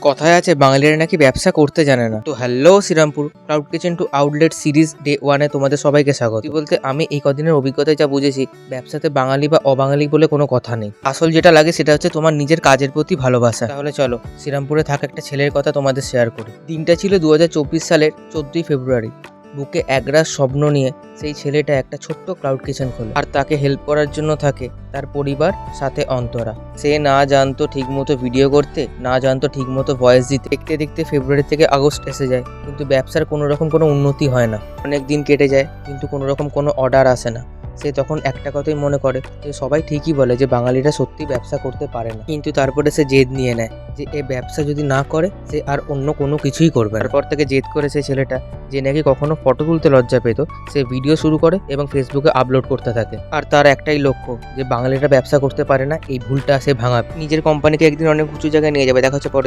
কথায় আছে বাঙালিরা নাকি ব্যবসা করতে জানে না। তো hello Serampore, cloud kitchen two outlet series day 1-এ তোমাদের সবাইকে স্বাগত। বলতে আমি এই কদিনের অভিজ্ঞতায় যা বুঝেছি, ব্যবসাতে বাঙালি বা অবাঙালি বলে কোনো কথা নেই। আসল যেটা লাগে সেটা হচ্ছে তোমার নিজের কাজের প্রতি ভালোবাসা। তাহলে চলো শ্রীরামপুরে থাকা একটা ছেলের কথা তোমাদের শেয়ার করি। দিনটা ছিল 2024 সালের 14ই ফেব্রুয়ারি। বুকে একরাশ স্বপ্ন নিয়ে সেই ছেলেটা একটা ছোট্ট ক্লাউড কিচেন খোলে, আর তাকে হেল্প করার জন্য থাকে তার পরিবার, সাথে অন্তরা। সে না জানতো ঠিকমতো ভিডিও করতে, না জানতো ঠিকমতো ভয়েস দিতে। দেখতে দেখতে ফেব্রুয়ারি থেকে আগস্ট এসে যায়, কিন্তু ব্যবসার কোনো রকম কোনো উন্নতি হয় না। অনেক দিন কেটে যায়, কিন্তু কোনো রকম কোনো অর্ডার আসে না। সে তখন একটা কথাই মনে করে যে সবাই ঠিকই বলে যে বাঙালিরা সত্যি ব্যবসা করতে পারে না, কিন্তু তারপরে সে জেদ নিয়ে নেয় যে এ ব্যবসা যদি না করে সে আর অন্য কোনো কিছুই করবে। তারপর থেকে জেদ করে সে ছেলেটা, যে নাকি কখনো ফটো তুলতে লজ্জা পেত, সে ভিডিও শুরু করে এবং ফেসবুকে আপলোড করতে থাকে। আর তার একটাই লক্ষ্য যে বাঙালিরা ব্যবসা করতে পারে না, এই ভুলটা সে ভাঙাবে। নিজের কোম্পানিকে একদিন অনেক উঁচু জায়গায় নিয়ে যাবে। দেখা হচ্ছে পরে।